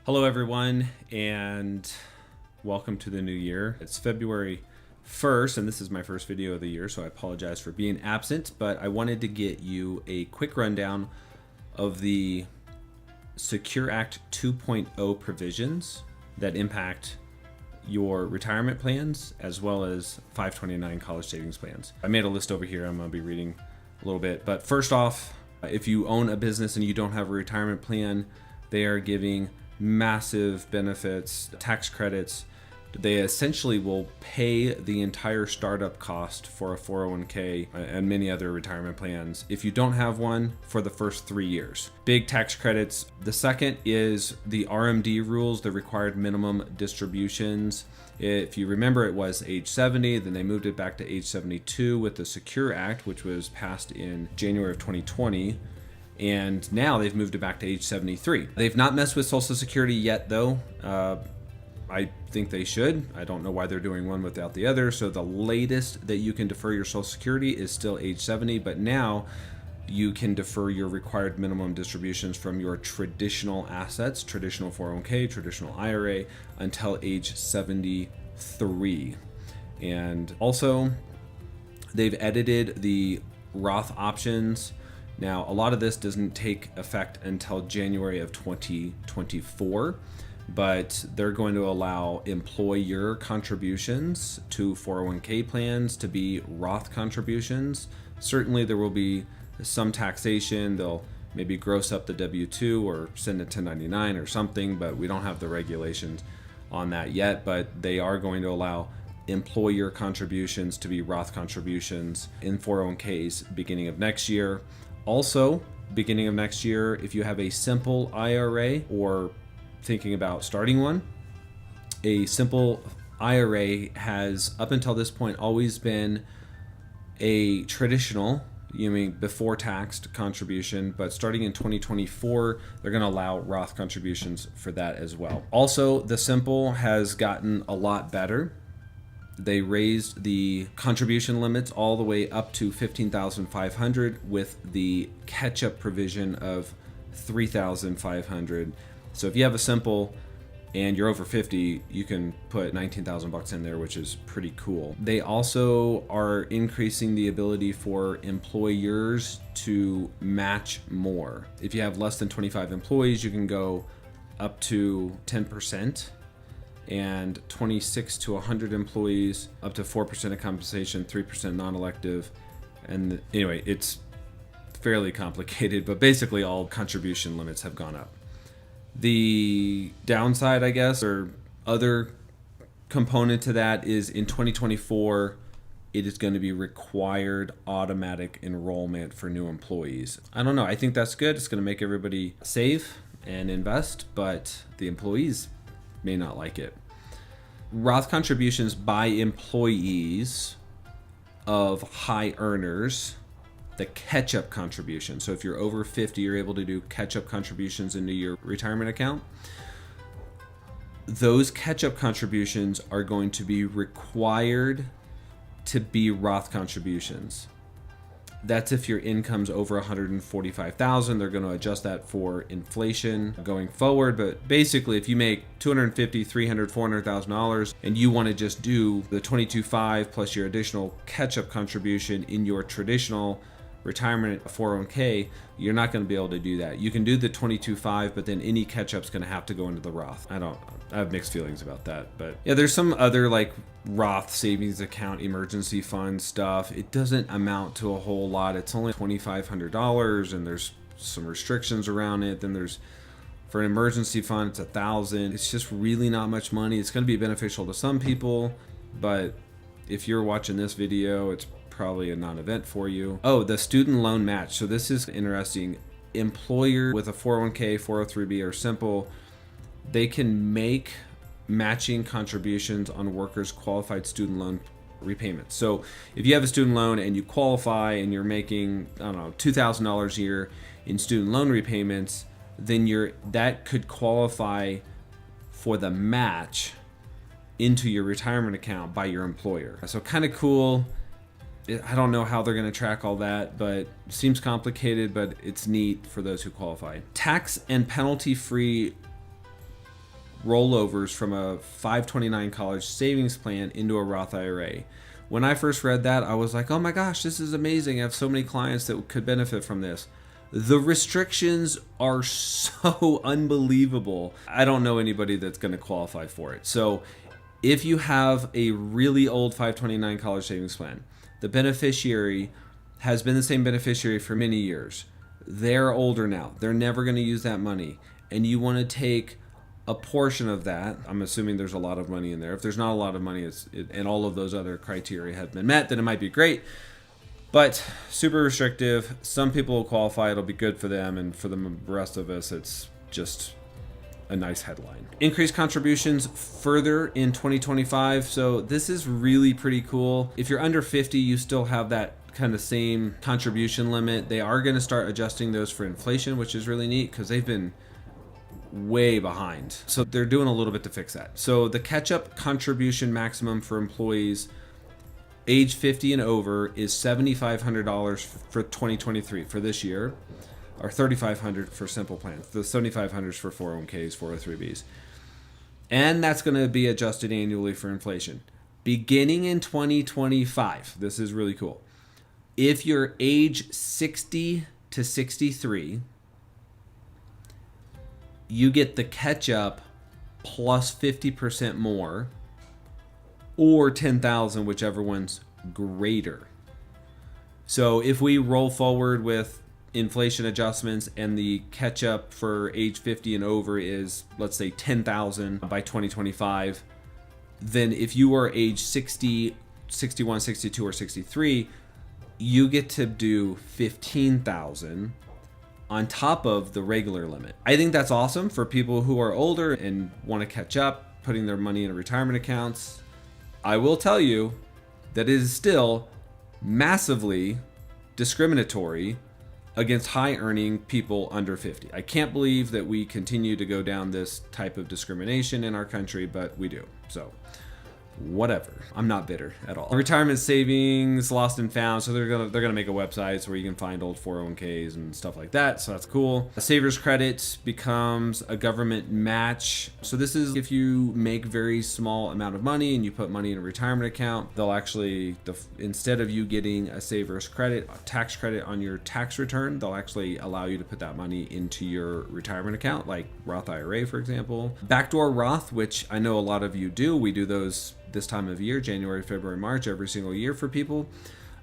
Hello everyone, and welcome to the new year. It's February 1st, and this is my first video of the year, so I apologize for being absent, but I wanted to get you a quick rundown of the Secure Act 2.0 provisions that impact your retirement plans as well as 529 college savings plans. I made a list over here. I'm going to be reading a little bit, but first off, if you own a business and you don't have a retirement plan, they are giving massive benefits, tax credits. They essentially will pay the entire startup cost for a 401k and many other retirement plans if you don't have one for the first 3 years. Big tax credits. The second is the RMD rules, the required minimum distributions. If you remember, it was age 70, then they moved it back to age 72 with the Secure Act, which was passed in January of 2020. And now they've moved it back to age 73. They've not messed with Social Security yet, though. I think they should. I don't know why they're doing one without the other. So the latest that you can defer your Social Security is still age 70, but now you can defer your required minimum distributions from your traditional assets, traditional 401k, traditional IRA, until age 73. And also, they've edited the Roth options. Now, a lot of this doesn't take effect until January of 2024, but they're going to allow employer contributions to 401k plans to be Roth contributions. Certainly, there will be some taxation. They'll maybe gross up the W-2 or send a 1099 or something, but we don't have the regulations on that yet. But they are going to allow employer contributions to be Roth contributions in 401ks beginning of next year. Also, beginning of next year, if you have a simple IRA or thinking about starting one, a simple IRA has, up until this point, always been a traditional, before taxed contribution, but starting in 2024, they're going to allow Roth contributions for that as well. Also, the simple has gotten a lot better. They raised the contribution limits all the way up to $15,500 with the catch-up provision of $3,500. So if you have a simple and you're over 50, you can put $19,000 in there, which is pretty cool. They also are increasing the ability for employers to match more. If you have less than 25 employees, you can go up to 10%. And 26 to 100 employees, up to 4% of compensation, 3% non-elective. And anyway, it's fairly complicated, but basically all contribution limits have gone up. The downside, I guess, or other component to that is in 2024, it is going to be required automatic enrollment for new employees. I don't know. I think that's good. It's going to make everybody save and invest, but the employees may not like it. Roth contributions by employees of high earners, the catch-up contribution. So if you're over 50, you're able to do catch-up contributions into your retirement account. Those catch-up contributions are going to be required to be Roth contributions. That's if your income's over $145,000. They're going to adjust that for inflation going forward. But basically, if you make $250,000, $300,000, $400,000 and you want to just do the $22,500 plus your additional catch-up contribution in your traditional retirement 401k, you're not going to be able to do that. You can do the $22,500, but then any catch-up's going to have to go into the Roth. I have mixed feelings about that, but yeah, there's some other like Roth savings account, emergency fund stuff. It doesn't amount to a whole lot. It's only $2,500, and there's some restrictions around it. Then there's, for an emergency fund, it's $1,000. It's just really not much money. It's going to be beneficial to some people, but if you're watching this video, it's probably a non-event for you. Oh, the student loan match. So this is interesting. Employer with a 401k, 403b, or simple, they can make matching contributions on workers' qualified student loan repayments. So if you have a student loan and you qualify and you're making, $2,000 a year in student loan repayments, then that could qualify for the match into your retirement account by your employer. So kind of cool. I don't know how they're going to track all that, but it seems complicated, but it's neat for those who qualify. Tax and penalty-free rollovers from a 529 college savings plan into a Roth IRA. When I first read that, I was like, oh my gosh, this is amazing. I have so many clients that could benefit from this. The restrictions are so unbelievable. I don't know anybody that's going to qualify for it. So if you have a really old 529 college savings plan, the beneficiary has been the same beneficiary for many years. They're older now. They're never going to use that money. And you want to take a portion of that. I'm assuming there's a lot of money in there. If there's not a lot of money and all of those other criteria have been met, then it might be great. But super restrictive. Some people will qualify. It'll be good for them. And for the rest of us, it's just a nice headline. Increased contributions further in 2025. So this is really pretty cool. If you're under 50, you still have that kind of same contribution limit. They are going to start adjusting those for inflation, which is really neat because they've been way behind. So they're doing a little bit to fix that. So the catch-up contribution maximum for employees age 50 and over is $7,500 for 2023 for this year, or $3,500 for simple plans. The $7,500 is for 401ks, 403bs. And that's going to be adjusted annually for inflation. Beginning in 2025, this is really cool. If you're age 60 to 63, you get the catch-up plus 50% more, or 10,000, whichever one's greater. So if we roll forward with inflation adjustments and the catch-up for age 50 and over is, let's say, 10,000 by 2025, then if you are age 60, 61, 62, or 63, you get to do 15,000 on top of the regular limit. I think that's awesome for people who are older and want to catch up, putting their money in retirement accounts. I will tell you that it is still massively discriminatory against high earning people under 50. I can't believe that we continue to go down this type of discrimination in our country, but we do. So whatever. I'm not bitter at all. Retirement savings lost and found. So they're gonna make a website where you can find old 401ks and stuff like that. So that's cool. A saver's credit becomes a government match. So this is if you make very small amount of money and you put money in a retirement account, they'll actually, instead of you getting a saver's credit, a tax credit on your tax return, they'll actually allow you to put that money into your retirement account, like Roth IRA, for example. Backdoor Roth, which I know a lot of you do. We do those this time of year, January, February, March, every single year for people.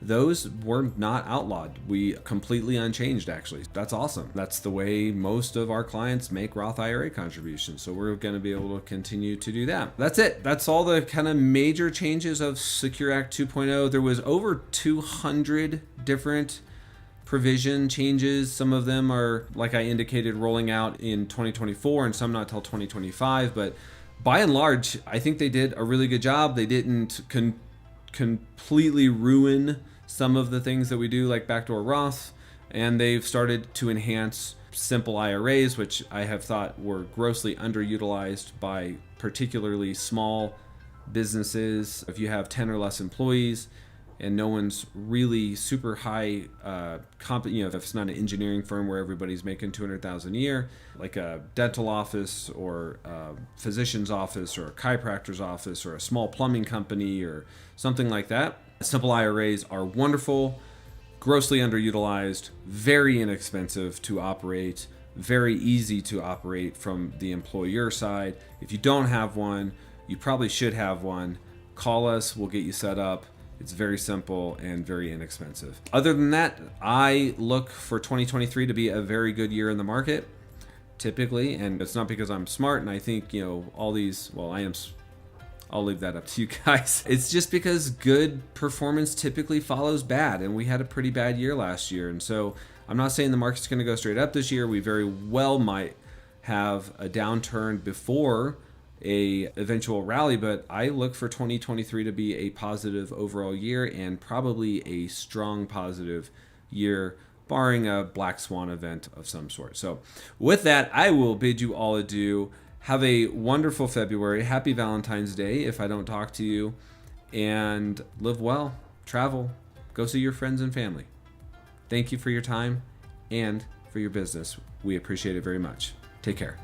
Those were not outlawed. We completely unchanged, actually. That's awesome. That's the way most of our clients make Roth IRA contributions. So we're going to be able to continue to do that. That's it. That's all the kind of major changes of Secure Act 2.0. There was over 200 different provision changes. Some of them are, like I indicated, rolling out in 2024 and some not till 2025. But by and large, I think they did a really good job. They didn't completely ruin some of the things that we do, like backdoor Roth, and they've started to enhance simple IRAs, which I have thought were grossly underutilized by particularly small businesses. If you have 10 or less employees and no one's really super high, if it's not an engineering firm where everybody's making $200,000 a year, like a dental office or a physician's office or a chiropractor's office or a small plumbing company or something like that. Simple IRAs are wonderful, grossly underutilized, very inexpensive to operate, very easy to operate from the employer side. If you don't have one, you probably should have one. Call us, we'll get you set up. It's very simple and very inexpensive. Other than that, I look for 2023 to be a very good year in the market, typically. And it's not because I'm smart and I think, all these, I'll leave that up to you guys. It's just because good performance typically follows bad. And we had a pretty bad year last year. And so I'm not saying the market's going to go straight up this year. We very well might have a downturn before a eventual rally, but I look for 2023 to be a positive overall year and probably a strong positive year, barring a black swan event of some sort. So with that, I will bid you all adieu. Have a wonderful February. Happy Valentine's Day if I don't talk to you, and live well, travel, go see your friends and family. Thank you for your time and for your business. We appreciate it very much. Take care.